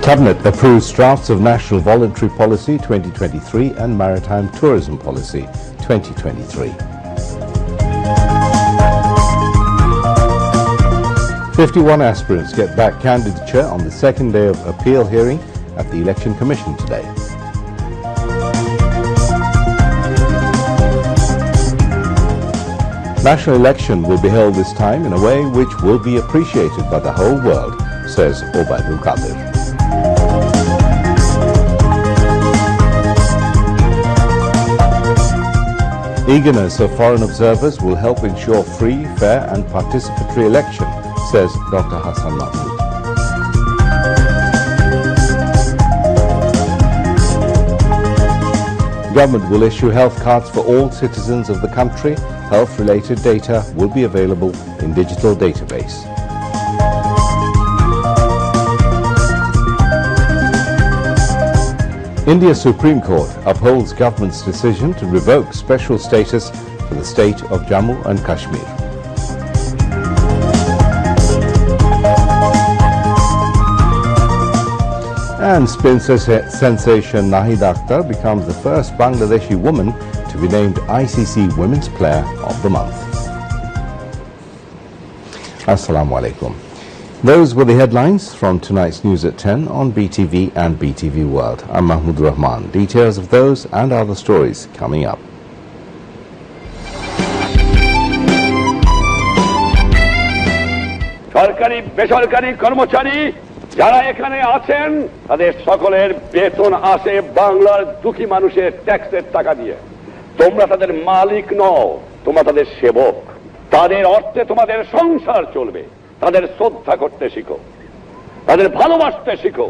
Cabinet approves drafts of National Voluntary Policy 2023 and Maritime Tourism Policy 2023. 51 aspirants get back candidature on the second day of appeal hearing at the Election Commission today. National election will be held this time in a way which will be appreciated by the whole world, says Obaidul Qadir. Eagerness of foreign observers will help ensure free, fair and participatory election, says Dr. Hassan Mahmood. Government will issue health cards for all citizens of the country. Health-related data will be available in digital database. India's Supreme Court upholds government's decision to revoke special status for the state of Jammu and Kashmir. And spin sensation Nahida Akhtar becomes the first Bangladeshi woman to be named ICC Women's Player of the Month. Assalamu alaikum. Those were the headlines from tonight's news at 10 on BTV and BTV World. I'm Mahmoud Rahman. Details of those and other stories coming up. সরকারি বেসরকারি কর্মচারী যারা এখানে আছেন তাদের সকলের বেতন আসে বাংলার দুঃখী মানুষের ট্যাক্সের টাকা দিয়ে। তোমরা তাদের মালিক নও, তোমরা তাদের সেবক। তাদের অর্থে তোমাদের সংসার চলবে। তাদের শ্রদ্ধা করতে শিখো, তাদের ভালোবাসতে শিখো।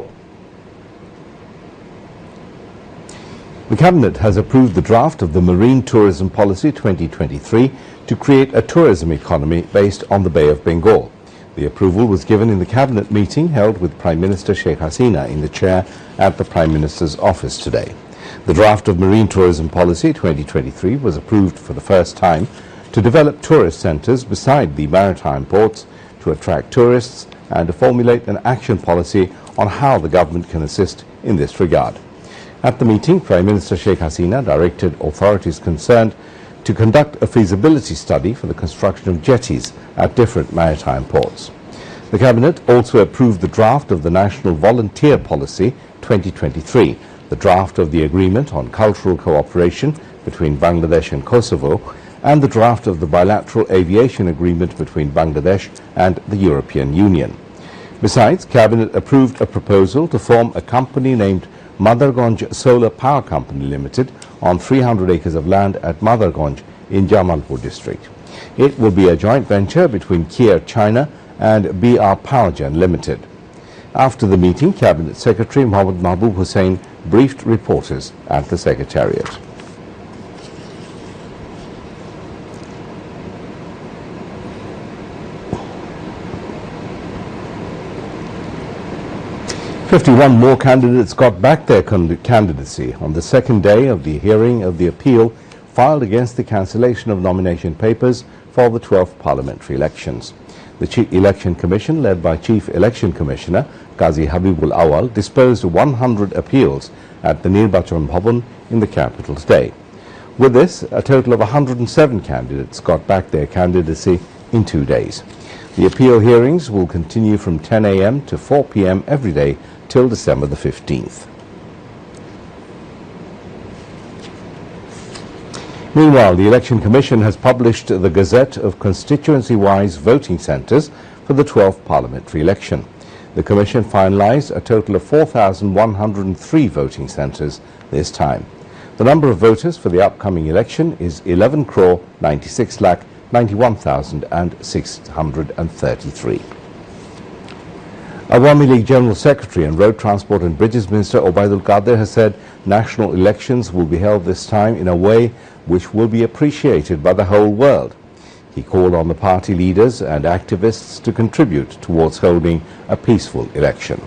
The Cabinet has approved the draft of the Marine Tourism Policy 2023 to create a tourism economy based on the Bay of Bengal. The approval was given in the Cabinet meeting held with Prime Minister Sheikh Hasina in the chair at the Prime Minister's office today. The draft of Marine Tourism Policy 2023 was approved for the first time to develop tourist centres beside the maritime ports to attract tourists and to formulate an action policy on how the government can assist in this regard. At the meeting, Prime Minister Sheikh Hasina directed authorities concerned to conduct a feasibility study for the construction of jetties at different maritime ports. The Cabinet also approved the draft of the National Volunteer Policy 2023, the draft of the Agreement on Cultural Cooperation between Bangladesh and Kosovo, and the draft of the Bilateral Aviation Agreement between Bangladesh and the European Union. Besides, Cabinet approved a proposal to form a company named Madarganj Solar Power Company Limited on 300 acres of land at Madarganj in Jamalpur district. It will be a joint venture between Kia China and BR Powergen Limited. After the meeting, Cabinet Secretary Mohammad Mahbub Hussain briefed reporters at the Secretariat. "51 more candidates got back their candidacy on the second day of the hearing of the appeal filed against the cancellation of nomination papers for the 12th parliamentary elections. The Election Commission, led by Chief Election Commissioner Qazi Habibul Awal, disposed of 100 appeals at the Nirbachon Bhavan in the capital today. With this, a total of 107 candidates got back their candidacy in 2 days. The appeal hearings will continue from 10 a.m. to 4 p.m. every day till December the 15th. Meanwhile, the Election Commission has published the Gazette of constituency-wise voting centres for the 12th parliamentary election. The Commission finalised a total of 4,103 voting centres this time. The number of voters for the upcoming election is 11,96,91,633. Awami League General Secretary and Road Transport and Bridges Minister Obaidul Qadir has said national elections will be held this time in a way which will be appreciated by the whole world. He called on the party leaders and activists to contribute towards holding a peaceful election.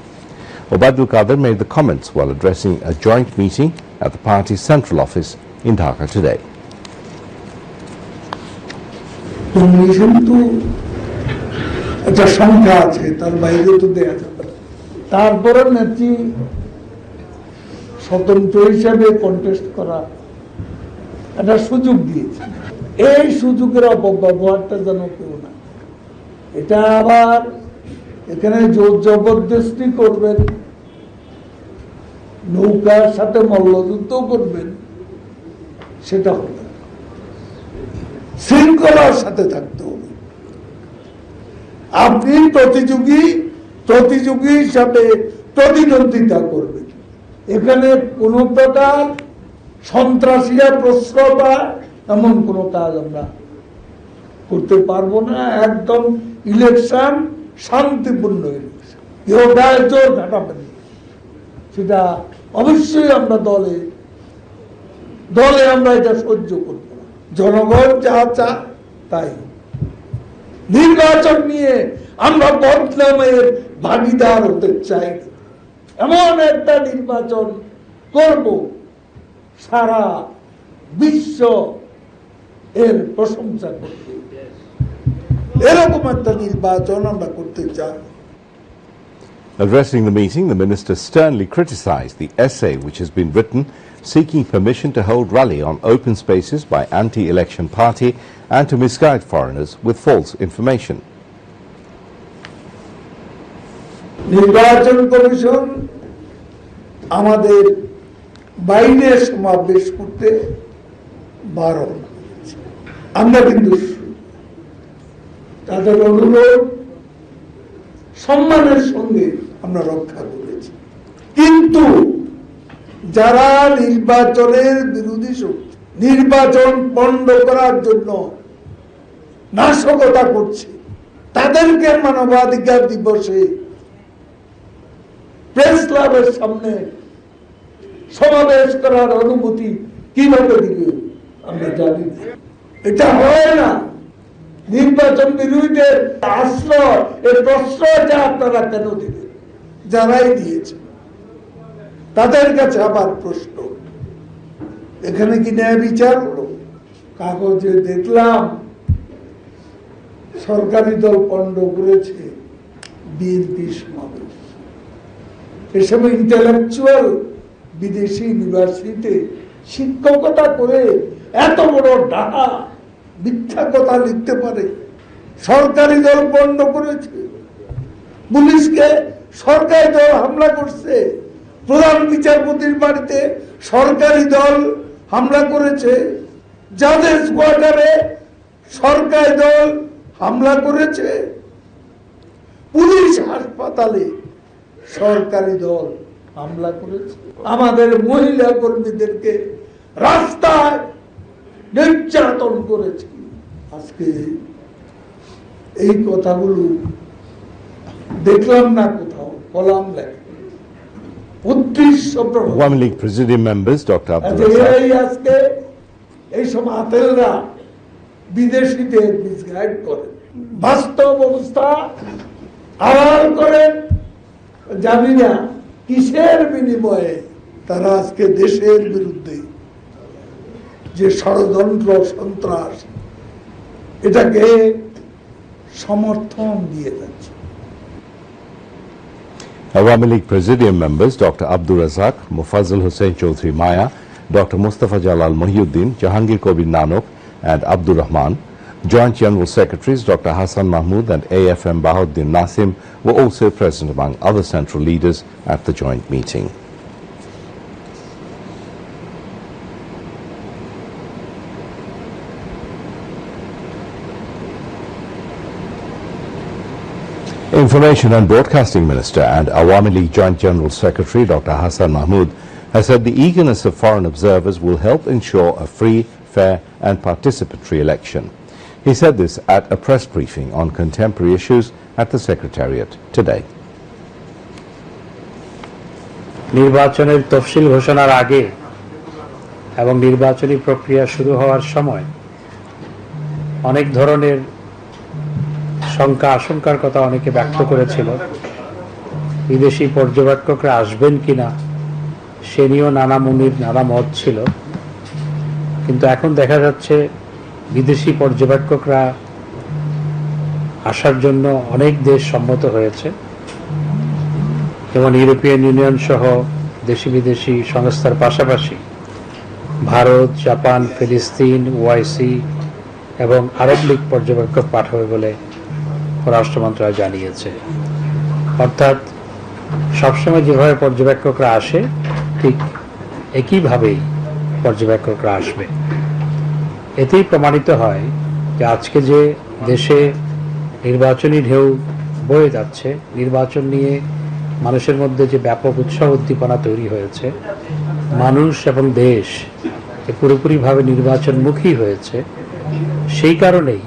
Obaidul Qadir made the comments while addressing a joint meeting at the party's central office in Dhaka today. একটা সংখ্যা আছে, তার বাইরে তো দেয়া যাবে। তারপরে নেত্রী স্বতন্ত্র হিসাবে কন্টেস্ট করা একটা সুযোগ দিয়েছে। এই সুযোগের অপব্যবহারটা যেন কেউ না, এটা আবার এখানে জোর জবরদস্তি করবেন, নৌকার সাথে মল্লযুদ্ধ করবেন, সেটা হবে না। শৃঙ্খলার সাথে থাকতে হবে। আপনি প্রতিযোগী হিসাবে প্রতিদ্বন্দ্বিতা করবেন। এখানে কোন প্রকার সন্ত্রাসীরা প্রশ্রয় পায় এমন কোন কাজ আমরা করতে পারবো না। একদম ইলেকশন শান্তিপূর্ণ ইলেকশন, কেউ গায়ে জোর ঘাটাবেন, সেটা অবশ্যই আমরা দলে আমরা এটা সহ্য করব না। জনগণ যা চায় তাই। নির্বাচন নিয়ে আমরা বদনামের ভাগিদার হতে চাই, এমন একটা নির্বাচন করব সারা বিশ্ব এর প্রশংসা করবে, এরকম একটা নির্বাচন আমরা করতে চাই। Addressing the meeting, the minister sternly criticised the essay which has been written seeking permission to hold rally on open spaces by anti-election party and to misguide foreigners with false information. নির্বাচন commission আমাদের বাইরে সমাবেশ করতে বারণ করেছে। আমরা কিন্তু তাদের অনুরোধ সম্মানের সঙ্গে আমরা রক্ষা করেছি, কিন্তু যারা নির্বাচনের বিরোধী শক্তি, নির্বাচন পণ্ড করার জন্য নাশকতা করছে, তাদেরকে মানবাধিকার দিবসে প্রেস ক্লাবের সামনে সমাবেশ করার অনুমতি কিভাবে দিবে আমরা জানি না। এটা হয় না। নির্বাচন বিরোধীদের আশ্রয়, এই প্রশ্রয়টা আপনারা কেন দিবেন? যারাই দিয়েছে তাদের কাছে আবার প্রশ্ন, এখানে কি ন্যায় বিচার হলো? কাগজে দেখলাম সরকারি দল পণ্ড করেছে বিএনপি সমাবেশ। এসব ইন্টেলেকচুয়াল বিদেশি ইউনিভার্সিটিতে শিক্ষকতা করে এত বড় ডাহা মিথ্যা কথা লিখতে পারে? সরকারি দল পণ্ড করেছে, পুলিশকে সরকারি দল হামলা করছে, প্রধান বিচারপতির বাড়িতে সরকারি দল হামলা করেছে, জাজেস কোয়ার্টারে সরকারি দল হামলা করেছে, পুলিশ হাসপাতালে সরকারি দল হামলা করেছে, আমাদের মহিলা কর্মীদেরকে রাস্তায় নির্যাতন করেছে। আজকে এই কথাগুলো দেখলাম না কোথাও, কলাম লেখা। Awami League Presidium members Dr. আজকে এইসব আতেলরা বিদেশিদের মিসগাইড করে, বাস্তব অবস্থা আড়াল করে, জানি না কিসের বিনিময়ে তারা আজকে দেশের বিরুদ্ধে যে ষড়যন্ত্র সন্ত্রাস, এটাকে সমর্থন দিয়ে যাচ্ছে। Awami League Presidium members Dr. Abdul Razak, Mufazzal Hussain Chaudhry Maya, Dr. Mustafa Jalal Mohiuddin, Jahangir Kobir Nanok and Abdur Rahman, Joint General Secretaries Dr. Hassan Mahmood and AFM Bahuddin Nasim were also present among other central leaders at the joint meeting. Information and Broadcasting Minister and Awami League Joint General Secretary Dr. Hassan Mahmood has said the eagerness of foreign observers will help ensure a free, fair and participatory election. He said this at a press briefing on contemporary issues at the Secretariat today. নির্বাচনের তফসিল ঘোষণার আগে এবং নির্বাচনী প্রক্রিয়া শুরু হওয়ার সময় অনেক ধরনের শঙ্কা আশঙ্কার কথা অনেকে ব্যক্ত করেছিল। বিদেশি পর্যবেক্ষকরা আসবেন কিনা সে নিয়েও নানা মুনির নানা মত ছিল, কিন্তু এখন দেখা যাচ্ছে বিদেশি পর্যবেক্ষকরা আসার জন্য অনেক দেশ সম্মত হয়েছে। যেমন ইউরোপিয়ান ইউনিয়ন সহ দেশি বিদেশি সংস্থার পাশাপাশি ভারত, জাপান, ফিলিস্তিন, ওআইসি এবং আরব লীগ পর্যবেক্ষক পাঠাবে বলে পররাষ্ট্র মন্ত্রণালয় জানিয়েছে। অর্থাৎ সবসময় যেভাবে পর্যবেক্ষকরা আসে ঠিক একইভাবেই পর্যবেক্ষকরা আসবে। এতেই প্রমাণিত হয় যে আজকে যে দেশে নির্বাচনী ঢেউ বয়ে যাচ্ছে, নির্বাচন নিয়ে মানুষের মধ্যে যে ব্যাপক উৎসাহ উদ্দীপনা তৈরি হয়েছে, মানুষ এবং দেশ পুরোপুরিভাবে নির্বাচনমুখী হয়েছে, সেই কারণেই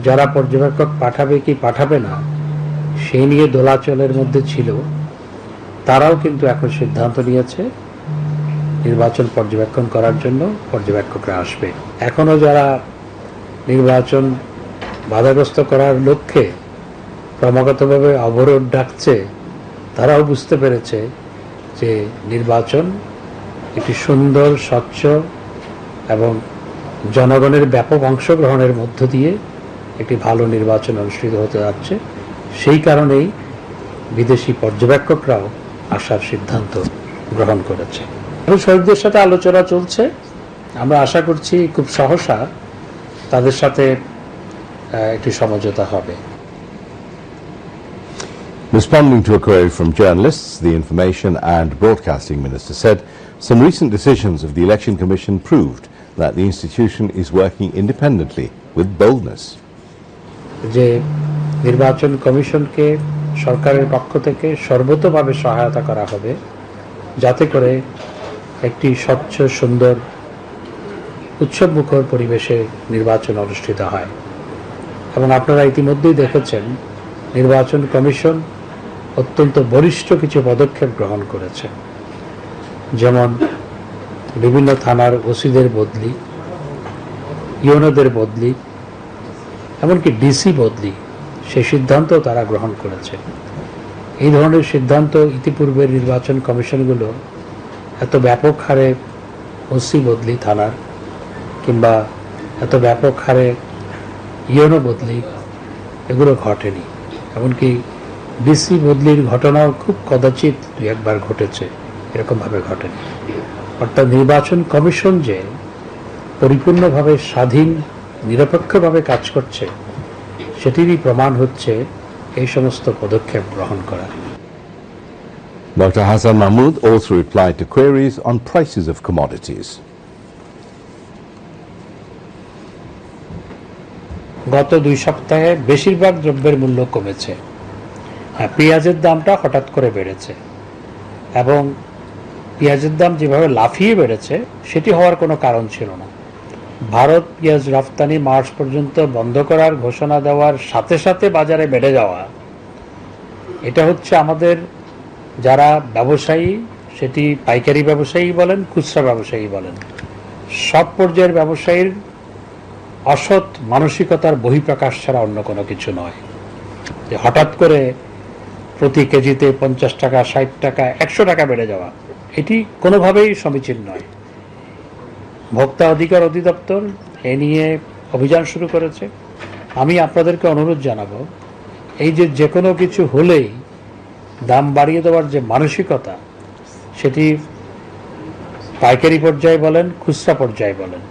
যারা পর্যবেক্ষক পাঠাবে কি পাঠাবে না সেই নিয়ে দোলাচলের মধ্যে ছিল, তারাও কিন্তু এখন সিদ্ধান্ত নিয়েছে নির্বাচন পর্যবেক্ষণ করার জন্য পর্যবেক্ষকরা আসবে। এখনও যারা নির্বাচন বাধাগ্রস্ত করার লক্ষ্যে ক্রমাগতভাবে অবরোধ ডাকছে, তারাও বুঝতে পেরেছে যে নির্বাচন একটি সুন্দর, স্বচ্ছ এবং জনগণের ব্যাপক অংশগ্রহণের মধ্য দিয়ে একটি ভালো নির্বাচন অনুষ্ঠিত হতে যাচ্ছে। সেই কারণেই বিদেশি পর্যবেক্ষকরাও আসার সিদ্ধান্ত গ্রহণ করেছে। এখন শহীদদের সাথে আলোচনা চলছে। আমরা আশা করছি খুব সহসা তাদের সাথে একটি সমঝোতা হবে। Responding to a query from journalists, the Information and Broadcasting Minister said some recent decisions of the Election Commission proved that the institution is working independently with boldness. যে নির্বাচন কমিশনকে সরকারের পক্ষ থেকে সর্বতোভাবে সহায়তা করা হবে যাতে করে একটি স্বচ্ছ, সুন্দর, উৎসবমুখর পরিবেশে নির্বাচন অনুষ্ঠিত হয়। এবং আপনারা ইতিমধ্যেই দেখেছেন নির্বাচন কমিশন অত্যন্ত বলিষ্ঠ কিছু পদক্ষেপ গ্রহণ করেছে, যেমন বিভিন্ন থানার ওসিদের বদলি, ইউনোদের বদলি, এমনকি ডিসি বদলি, সেই সিদ্ধান্ত তারা গ্রহণ করেছে। এই ধরনের সিদ্ধান্ত ইতিপূর্বের নির্বাচন কমিশনগুলো এত ব্যাপক হারে ওসি বদলি থানার কিংবা এত ব্যাপক হারে ইউনো বদলি এগুলো ঘটেনি। এমনকি ডিসি বদলির ঘটনাও খুব কদাচিৎ দুই একবার ঘটেছে, এরকমভাবে ঘটেনি। অর্থাৎ নির্বাচন কমিশন যে পরিপূর্ণভাবে স্বাধীন, নিরপেক্ষভাবে কাজ করছে সেটিরই প্রমাণ হচ্ছে এই সমস্ত পদক্ষেপ গ্রহণ করা। Dr. Hassan Mahmood also replied to queries on prices of commodities. গত 2 সপ্তাহে বেশিরভাগ দ্রব্যের মূল্য কমেছে। পেঁয়াজের দামটা হঠাৎ করে বেড়েছে এবং পেঁয়াজের দাম যেভাবে লাফিয়ে বেড়েছে সেটি হওয়ার কোনো কারণ ছিল না। ভারত পেঁয়াজ রফতানি মার্চ পর্যন্ত বন্ধ করার ঘোষণা দেওয়ার সাথে সাথে বাজারে বেড়ে যাওয়া, এটা হচ্ছে আমাদের যারা ব্যবসায়ী, সেটি পাইকারি ব্যবসায়ী বলেন, খুচরা ব্যবসায়ী বলেন, সব পর্যায়ের ব্যবসায়ীর অসৎ মানসিকতার বহিঃপ্রকাশ ছাড়া অন্য কোনো কিছু নয়। যে হঠাৎ করে প্রতি কেজিতে 50 টাকা, 60 টাকা, 100 টাকা বেড়ে যাওয়া, এটি কোনোভাবেই সমীচীন নয়। ভোক্তা অধিকার অধিদপ্তর এ নিয়ে অভিযান শুরু করেছে। আমি আপনাদেরকে অনুরোধ জানাবো, এই যে কোনো কিছু হলেই দাম বাড়িয়ে দেওয়ার যে মানসিকতা, সেটি পাইকারি পর্যায়ে বলেন, খুচরা পর্যায়ে বলেন,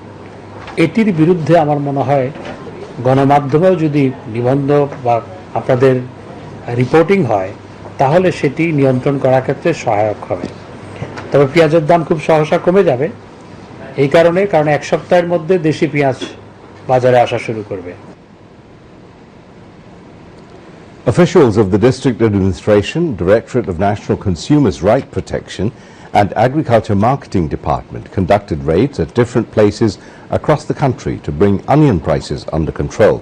এটির বিরুদ্ধে আমার মনে হয় গণমাধ্যমেও যদি নিবন্ধ বা আপনাদের রিপোর্টিং হয় তাহলে সেটি নিয়ন্ত্রণ করার ক্ষেত্রে সহায়ক হবে। তবে পেঁয়াজের দাম খুব সহসা কমে যাবে এই কারণ 1 সপ্তাহের মধ্যে দেশি পেঁয়াজ বাজারে আসা শুরু করবে। Officials of the District Administration, Directorate of National Consumers' Right Protection and Agriculture Marketing Department conducted raids at different places across the country to bring onion prices under control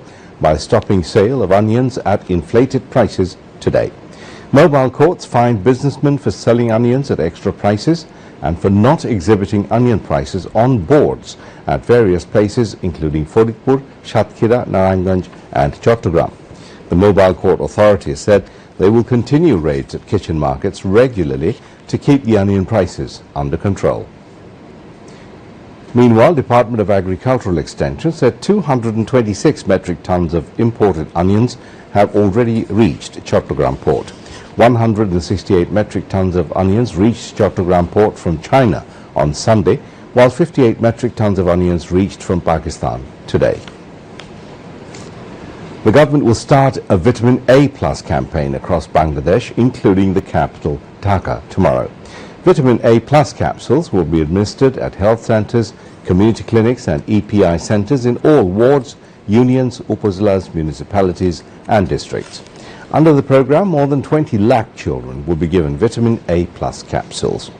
by stopping sale of onions at inflated prices today. Mobile courts fined businessmen for selling onions at extra prices and for not exhibiting onion prices on boards at various places including Faridpur, Shatkhira, Narayanganj and Chattogram. The Mobile Court Authority said they will continue raids at kitchen markets regularly to keep the onion prices under control. Meanwhile, Department of Agricultural Extension said 226 metric tons of imported onions have already reached Chattogram port. 168 metric tons of onions reached Chattogram port from China on Sunday, while 58 metric tons of onions reached from Pakistan today. The government will start a vitamin A plus campaign across Bangladesh, including the capital Dhaka, tomorrow. Vitamin A plus capsules will be administered at health centres, community clinics and EPI centres in all wards, unions, upazilas, municipalities and districts. Under the programme, more than 20 lakh children will be given vitamin A plus capsules.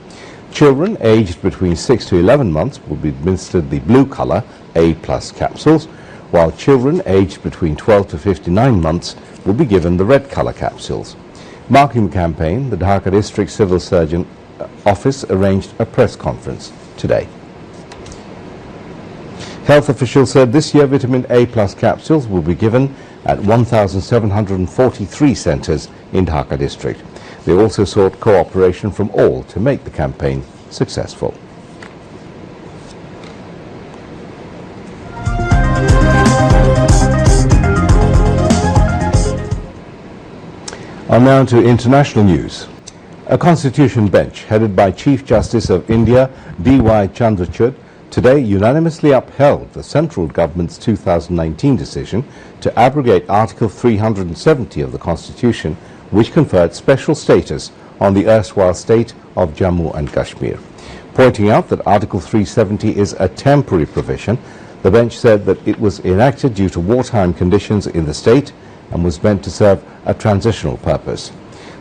Children aged between 6 to 11 months will be administered the blue colour A plus capsules, while children aged between 12 to 59 months will be given the red colour capsules. Marking the campaign, the Dhaka District Civil Surgeon Office arranged a press conference today. Health officials said this year vitamin A plus capsules will be given at 1,743 centres in Dhaka district. They also sought cooperation from all to make the campaign successful. And now to international news. A constitution bench headed by Chief Justice of India D.Y. Chandrachud today unanimously upheld the central government's 2019 decision to abrogate Article 370 of the Constitution, which conferred special status on the erstwhile state of Jammu and Kashmir. Pointing out that Article 370 is a temporary provision, the bench said that it was enacted due to wartime conditions in the state and was meant to serve a transitional purpose.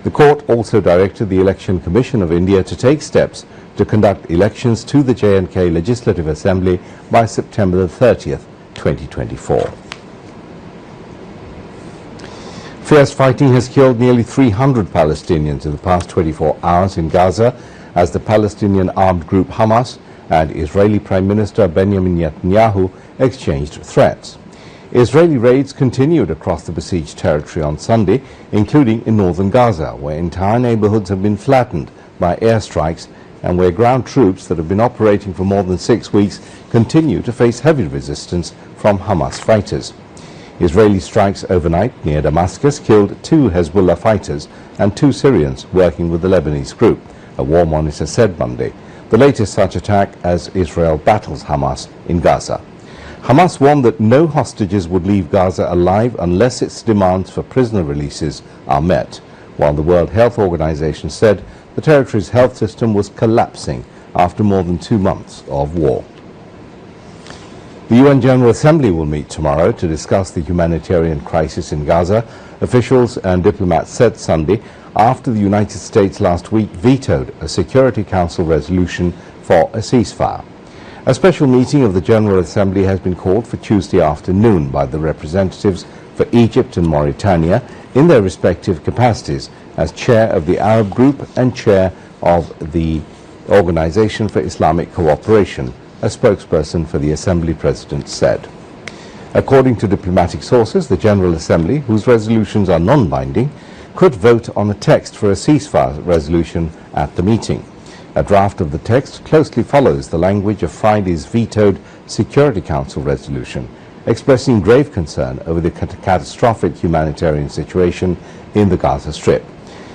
The court also directed the Election Commission of India to take steps to conduct elections to the J&K Legislative Assembly by September 30th, 2024. Fierce fighting has killed nearly 300 Palestinians in the past 24 hours in Gaza as the Palestinian armed group Hamas and Israeli Prime Minister Benjamin Netanyahu exchanged threats. Israeli raids continued across the besieged territory on Sunday, including in northern Gaza, where entire neighborhoods have been flattened by airstrikes and where ground troops that have been operating for more than 6 weeks continue to face heavy resistance from Hamas fighters. Israeli strikes overnight near Damascus killed 2 Hezbollah fighters and 2 Syrians working with the Lebanese group, a war monitor said Monday, the latest such attack as Israel battles Hamas in Gaza. Hamas warned that no hostages would leave Gaza alive unless its demands for prisoner releases are met, while the World Health Organization said the territory's health system was collapsing after more than 2 months of war. The UN General Assembly will meet tomorrow to discuss the humanitarian crisis in Gaza, officials and diplomats said Sunday, after the United States last week vetoed a Security Council resolution for a ceasefire. A special meeting of the General Assembly has been called for Tuesday afternoon by the representatives for Egypt and Mauritania in their respective capacities as chair of the Arab Group and chair of the Organization for Islamic Cooperation, a spokesperson for the Assembly President said. According to diplomatic sources, the General Assembly, whose resolutions are non-binding, could vote on a text for a ceasefire resolution at the meeting. A draft of the text closely follows the language of Friday's vetoed Security Council resolution, expressing grave concern over the catastrophic humanitarian situation in the Gaza Strip.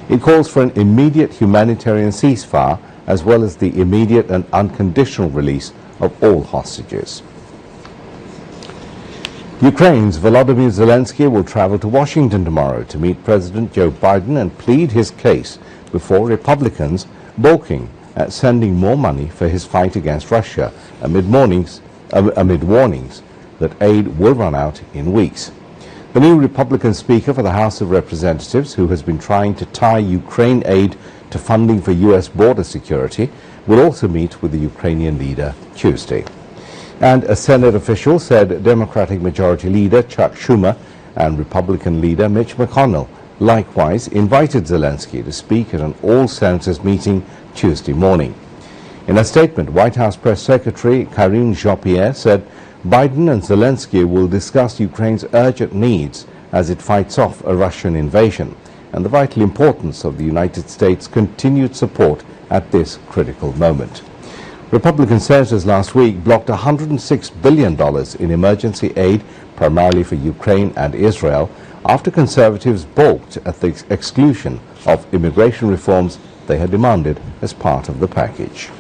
It calls for an immediate humanitarian ceasefire as well as the immediate and unconditional release of all hostages. Ukraine's Volodymyr Zelensky will travel to Washington tomorrow to meet President Joe Biden and plead his case before Republicans balking at sending more money for his fight against Russia amid warnings that aid will run out in weeks. The new Republican Speaker for the House of Representatives, who has been trying to tie Ukraine aid to funding for U.S. border security, will also meet with the Ukrainian leader Tuesday. And a Senate official said Democratic Majority Leader Chuck Schumer and Republican leader Mitch McConnell likewise invited Zelensky to speak at an all-senators meeting Tuesday morning. In a statement, White House Press Secretary Karine Jean-Pierre said Biden and Zelensky will discuss Ukraine's urgent needs as it fights off a Russian invasion and the vital importance of the United States' continued support at this critical moment. Republican senators last week blocked $106 billion in emergency aid, primarily for Ukraine and Israel, after Conservatives balked at the exclusion of immigration reforms they had demanded as part of the package.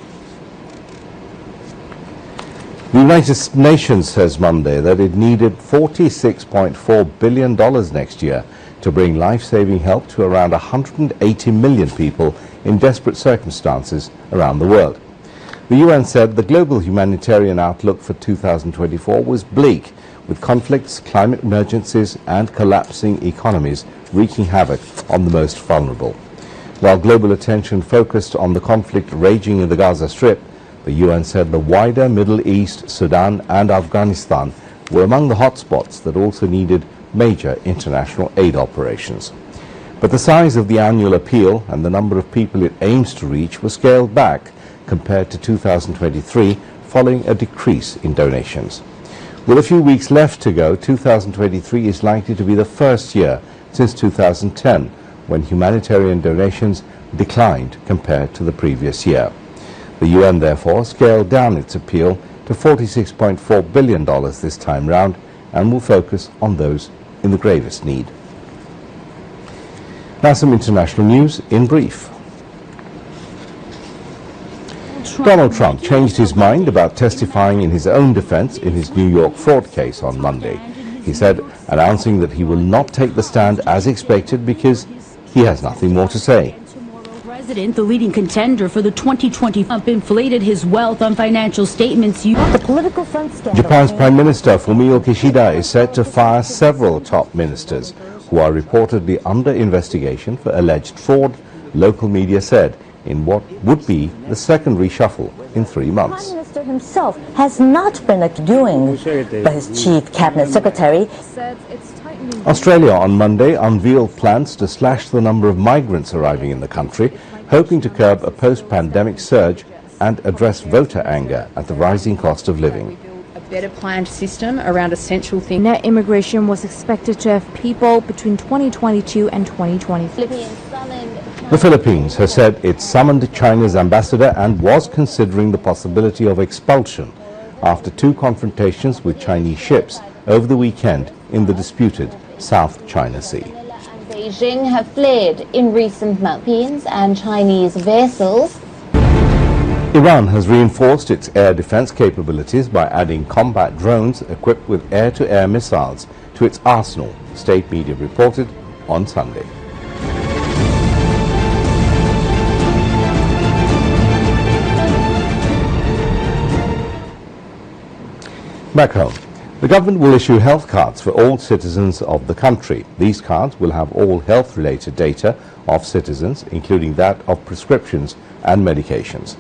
The United Nations says Monday that it needed $46.4 billion next year to bring life-saving help to around 180 million people in desperate circumstances around the world. The UN said the global humanitarian outlook for 2024 was bleak, with conflicts, climate emergencies and collapsing economies wreaking havoc on the most vulnerable. While global attention focused on the conflict raging in the Gaza Strip, the UN said the wider Middle East, Sudan and Afghanistan were among the hotspots that also needed major international aid operations. But the size of the annual appeal and the number of people it aims to reach were scaled back compared to 2023, following a decrease in donations. With a few weeks left to go, 2023 is likely to be the first year since 2010 when humanitarian donations declined compared to the previous year. The UN therefore scaled down its appeal to $46.4 billion this time round and will focus on those in the gravest need. Now some international news in brief. Donald Trump changed his mind about testifying in his own defense in his New York fraud case on Monday. He said, announcing that he will not take the stand as expected because he has nothing more to say. The leading contender for the 2020 Trump inflated his wealth on financial statements. The political front scandal. Japan's Prime Minister Fumio Kishida is set to fire several top ministers who are reportedly under investigation for alleged fraud, local media said, in what would be the second reshuffle in 3 months. The Prime Minister himself has not been doing by his chief cabinet secretary. Australia on Monday unveiled plans to slash the number of migrants arriving in the country, hoping to curb a post-pandemic surge and address voter anger at the rising cost of living. A better planned system around essential things. Net immigration was expected to have people between 2022 and 2023. The Philippines has said it summoned China's ambassador and was considering the possibility of expulsion after 2 confrontations with Chinese ships over the weekend in the disputed South China Sea. Beijing have fled in recent months, and Chinese vessels. Iran has reinforced its air defense capabilities by adding combat drones equipped with air-to-air missiles to its arsenal, state media reported on Sunday. Back home, the government will issue health cards for all citizens of the country. These cards will have all health-related data of citizens, including that of prescriptions and medications.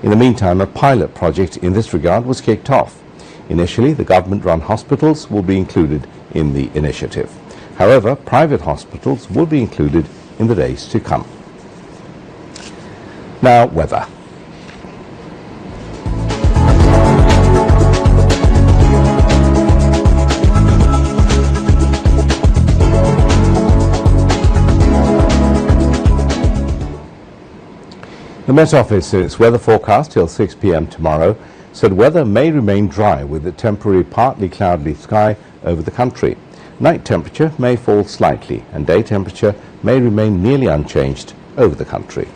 In the meantime, a pilot project in this regard was kicked off. Initially, the government-run hospitals will be included in the initiative. However, private hospitals will be included in the days to come. Now, weather. The Met Office, in its weather forecast till 6 p.m. tomorrow, said weather may remain dry with a temporary partly cloudy sky over the country. Night temperature may fall slightly and day temperature may remain nearly unchanged over the country.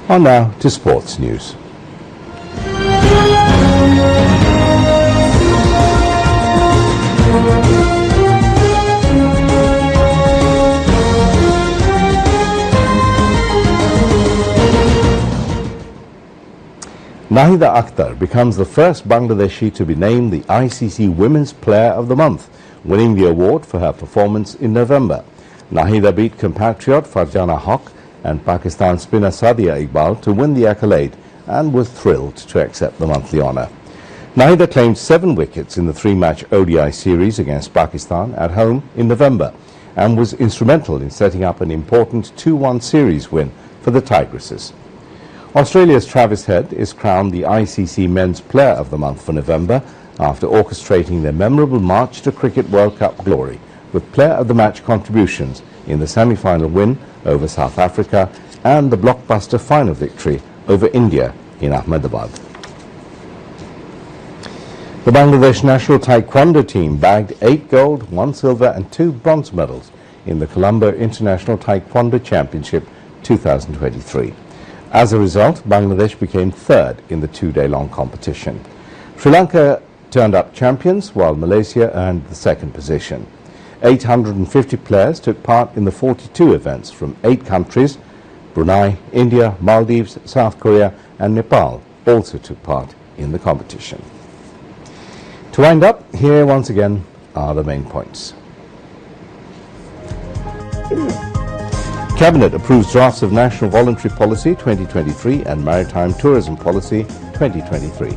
On now to sports news. Nahida Akhtar becomes the first Bangladeshi to be named the ICC Women's Player of the Month, winning the award for her performance in November. Nahida beat compatriot Farjana Haq and Pakistan spinner Sadia Iqbal to win the accolade and was thrilled to accept the monthly honour. Nahida claimed 7 wickets in the 3-match ODI series against Pakistan at home in November and was instrumental in setting up an important 2-1 series win for the Tigresses. Australia's Travis Head is crowned the ICC Men's Player of the Month for November after orchestrating their memorable march to Cricket World Cup glory with Player of the Match contributions in the semi-final win over South Africa and the blockbuster final victory over India in Ahmedabad. The Bangladesh national taekwondo team bagged 8 gold, 1 silver and 2 bronze medals in the Colombo International Taekwondo Championship 2023. As a result, Bangladesh became third in the 2-day-long competition. Sri Lanka turned up champions, while Malaysia earned the second position. 850 players took part in the 42 events from 8 countries. Brunei, India, Maldives, South Korea and Nepal also took part in the competition. To wind up, here once again are the main points. Cabinet approves drafts of National Voluntary Policy 2023 and Maritime Tourism Policy 2023.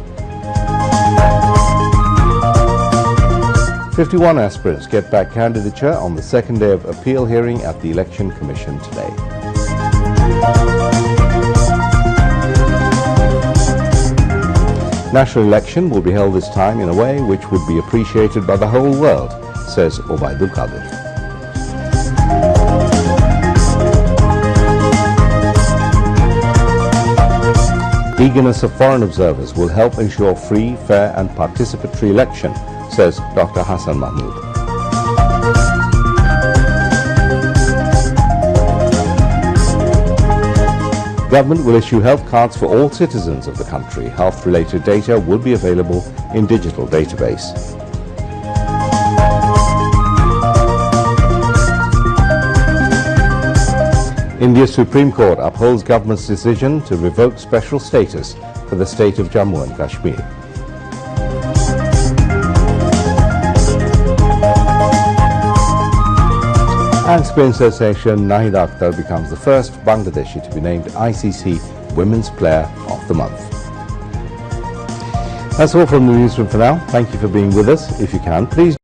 51 aspirants get back candidature on the second day of appeal hearing at the Election Commission today. National election will be held this time in a way which would be appreciated by the whole world, says Obaidul Qadir. Eagerness of foreign observers will help ensure free, fair and participatory election, says Dr. Hassan Mahmood. Government will issue health cards for all citizens of the country. Health-related data will be available in digital database. India's Supreme Court upholds government's decision to revoke special status for the state of Jammu and Kashmir. And Spain sensation Nahida Akhtar becomes the first Bangladeshi to be named ICC Women's Player of the Month. That's all from the newsroom for now. Thank you for being with us. If you can, please